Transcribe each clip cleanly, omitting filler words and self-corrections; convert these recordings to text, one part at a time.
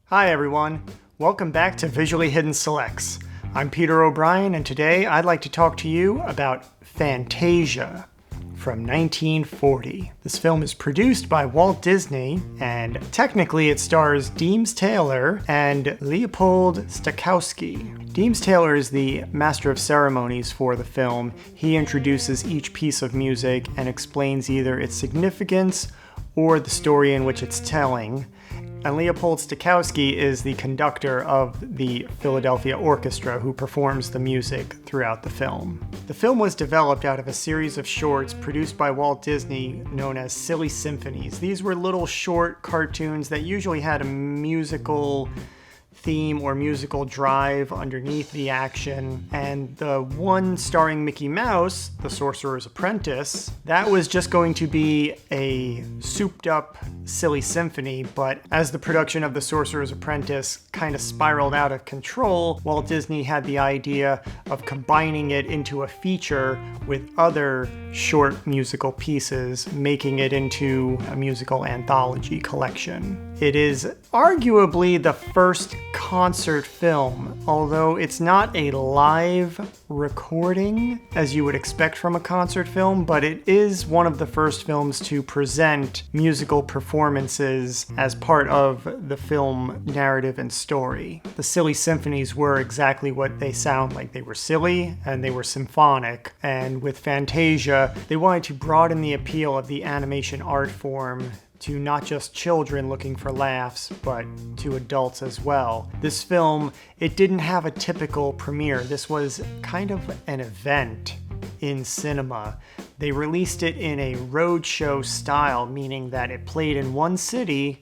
Hi everyone, welcome back to Visually Hidden Selects. I'm Peter O'Brien, and today I'd like to talk to you about Fantasia from 1940. This film is produced by Walt Disney, and technically it stars Deems Taylor and Leopold Stokowski. Deems Taylor is the master of ceremonies for the film. He introduces each piece of music and explains either its significance or the story in which it's telling. And Leopold Stokowski is the conductor of the Philadelphia Orchestra who performs the music throughout the film. The film was developed out of a series of shorts produced by Walt Disney known as Silly Symphonies. These were little short cartoons that usually had a musical theme or musical drive underneath the action, and the one starring Mickey Mouse, The Sorcerer's Apprentice, that was just going to be a souped up silly symphony, but as the production of The Sorcerer's Apprentice kind of spiraled out of control, Walt Disney had the idea of combining it into a feature with other short musical pieces, making it into a musical anthology collection. It is arguably the first concert film, although it's not a live recording as you would expect from a concert film, but it is one of the first films to present musical performances as part of the film narrative and story. The Silly Symphonies were exactly what they sound like. They were silly and they were symphonic, and with Fantasia, they wanted to broaden the appeal of the animation art form to not just children looking for laughs, but to adults as well. This film, it didn't have a typical premiere. This was kind of an event in cinema. They released it in a roadshow style, meaning that it played in one city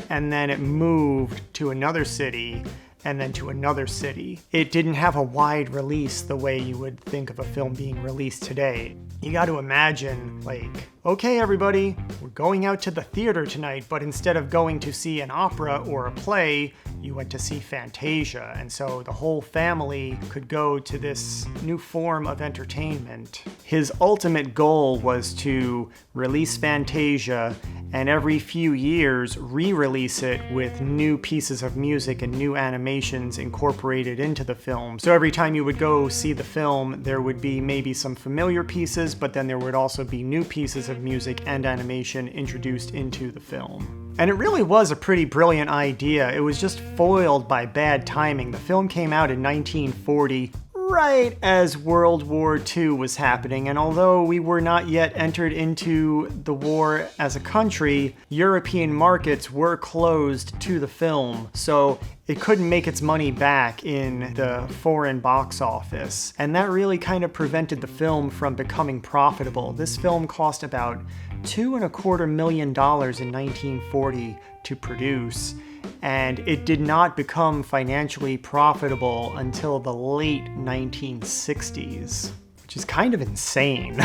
and then it moved to another city and then to another city. It didn't have a wide release the way you would think of a film being released today. You got to imagine, like, okay everybody, we're going out to the theater tonight, but instead of going to see an opera or a play, you went to see Fantasia, and so the whole family could go to this new form of entertainment. His ultimate goal was to release Fantasia and every few years re-release it with new pieces of music and new animations incorporated into the film. So every time you would go see the film, there would be maybe some familiar pieces, but then there would also be new pieces of music and animation introduced into the film. And it really was a pretty brilliant idea. It was just foiled by bad timing. The film came out in 1940, right as World War II was happening, and although we were not yet entered into the war as a country, European markets were closed to the film, so it couldn't make its money back in the foreign box office. And that really kind of prevented the film from becoming profitable. This film cost about $2.25 million in 1940 to produce, and it did not become financially profitable until the late 1960s, which is kind of insane.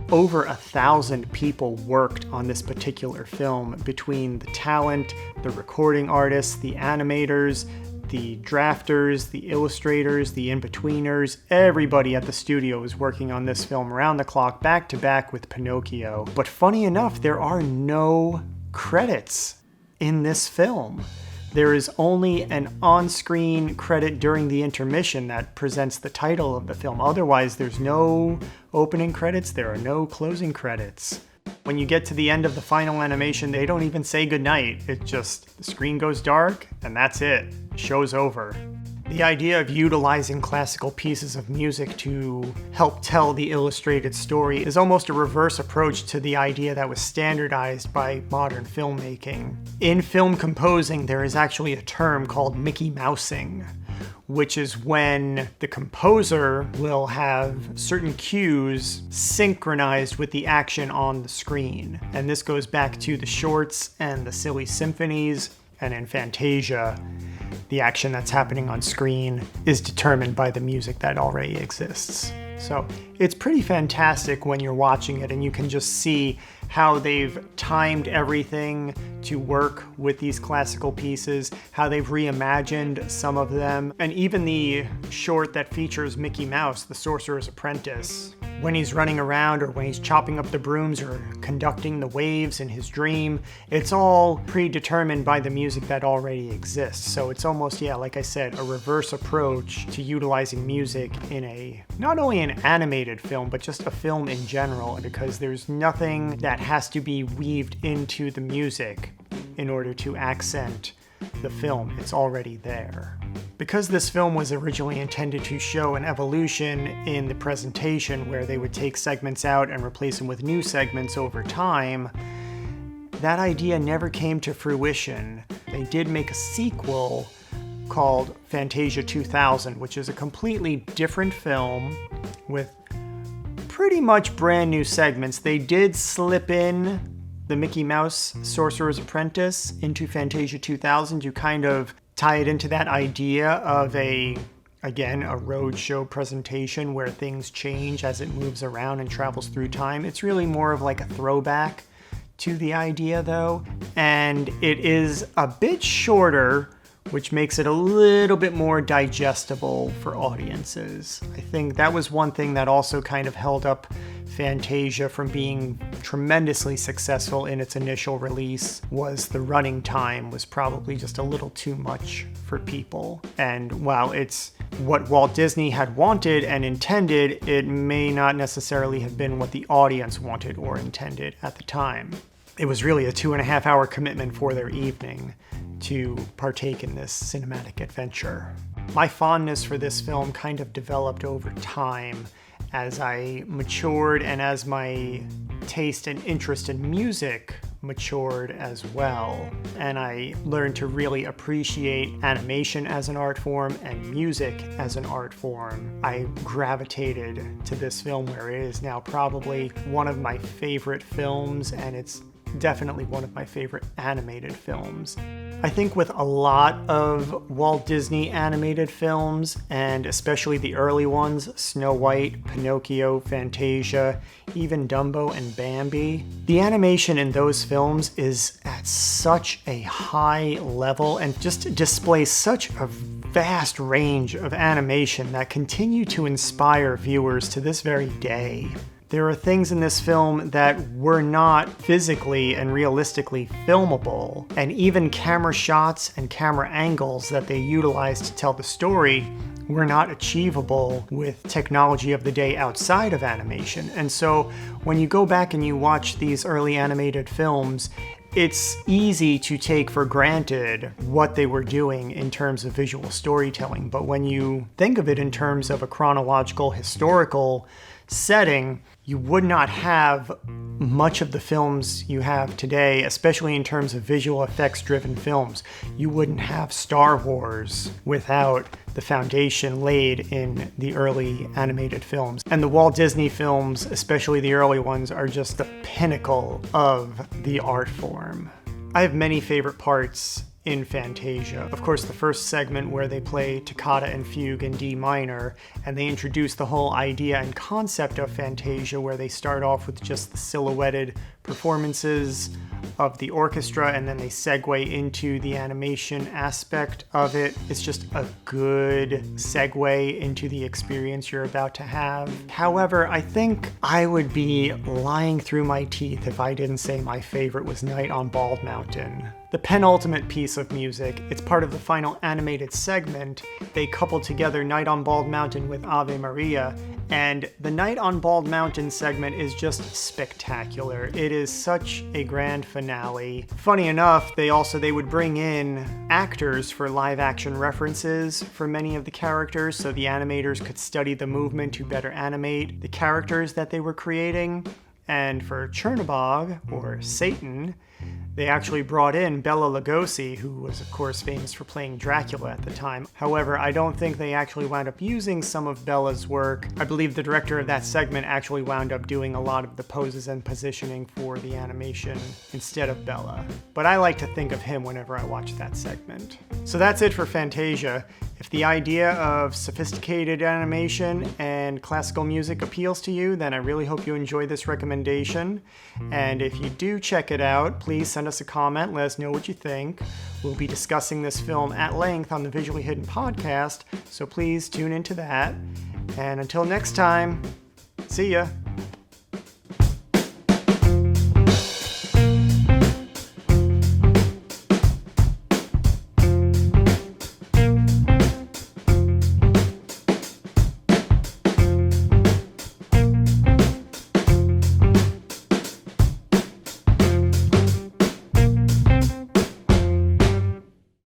Over 1,000 people worked on this particular film between the talent, the recording artists, the animators, the drafters, the illustrators, the in-betweeners. Everybody at the studio was working on this film around the clock, back to back with Pinocchio. But funny enough, there are no credits in this film. There is only an on-screen credit during the intermission that presents the title of the film. Otherwise, there's no opening credits, there are no closing credits. When you get to the end of the final animation, they don't even say goodnight. It just, the screen goes dark, and that's it. Show's over. The idea of utilizing classical pieces of music to help tell the illustrated story is almost a reverse approach to the idea that was standardized by modern filmmaking. In film composing, there is actually a term called Mickey Mousing, which is when the composer will have certain cues synchronized with the action on the screen. And this goes back to the shorts and the Silly Symphonies, and in Fantasia. the action that's happening on screen is determined by the music that already exists. So it's pretty fantastic when you're watching it and you can just see how they've timed everything to work with these classical pieces, how they've reimagined some of them, and even the short that features Mickey Mouse, the Sorcerer's Apprentice, when he's running around or when he's chopping up the brooms or conducting the waves in his dream, it's all predetermined by the music that already exists. So it's almost, yeah, like I said, a reverse approach to utilizing music in not only an animated film, but just a film in general, because there's nothing that has to be weaved into the music in order to accent the film. It's already there. Because this film was originally intended to show an evolution in the presentation where they would take segments out and replace them with new segments over time, that idea never came to fruition. They did make a sequel called Fantasia 2000, which is a completely different film with pretty much brand new segments. They did slip in the Mickey Mouse Sorcerer's Apprentice into Fantasia 2000 to kind of tie it into that idea of a roadshow presentation where things change as it moves around and travels through time. It's really more of like a throwback to the idea though, and it is a bit shorter, which makes it a little bit more digestible for audiences. I think that was one thing that also kind of held up Fantasia from being tremendously successful in its initial release, was the running time was probably just a little too much for people. And while it's what Walt Disney had wanted and intended, it may not necessarily have been what the audience wanted or intended at the time. It was really a 2.5-hour commitment for their evening to partake in this cinematic adventure. My fondness for this film kind of developed over time as I matured and as my taste and interest in music matured as well. And I learned to really appreciate animation as an art form and music as an art form. I gravitated to this film where it is now probably one of my favorite films, and it's definitely one of my favorite animated films. I think with a lot of Walt Disney animated films, and especially the early ones, Snow White, Pinocchio, Fantasia, even Dumbo and Bambi, the animation in those films is at such a high level and just displays such a vast range of animation that continue to inspire viewers to this very day. There are things in this film that were not physically and realistically filmable, and even camera shots and camera angles that they utilized to tell the story were not achievable with technology of the day outside of animation. And so when you go back and you watch these early animated films, it's easy to take for granted what they were doing in terms of visual storytelling. But when you think of it in terms of a chronological, historical setting, you would not have much of the films you have today, especially in terms of visual effects driven films. You wouldn't have Star Wars without the foundation laid in the early animated films. And the Walt Disney films, especially the early ones, are just the pinnacle of the art form. I have many favorite parts in Fantasia. Of course, the first segment where they play Toccata and Fugue in D minor, and they introduce the whole idea and concept of Fantasia, where they start off with just the silhouetted performances of the orchestra, and then they segue into the animation aspect of it. It's just a good segue into the experience you're about to have. However, I think I would be lying through my teeth if I didn't say my favorite was Night on Bald Mountain. The penultimate piece of music, it's part of the final animated segment. They couple together Night on Bald Mountain with Ave Maria, and the Night on Bald Mountain segment is just spectacular. It is such a grand finale. Funny enough, they would bring in actors for live action references for many of the characters, so the animators could study the movement to better animate the characters that they were creating. And for Chernobog, or Satan, they actually brought in Bela Lugosi, who was of course famous for playing Dracula at the time. However, I don't think they actually wound up using some of Bela's work. I believe the director of that segment actually wound up doing a lot of the poses and positioning for the animation instead of Bela. But I like to think of him whenever I watch that segment. So that's it for Fantasia. If the idea of sophisticated animation and classical music appeals to you, then I really hope you enjoy this recommendation. And if you do check it out, please send us a comment, let us know what you think. We'll be discussing this film at length on the Visually Hidden podcast, so please tune into that. And until next time, see ya!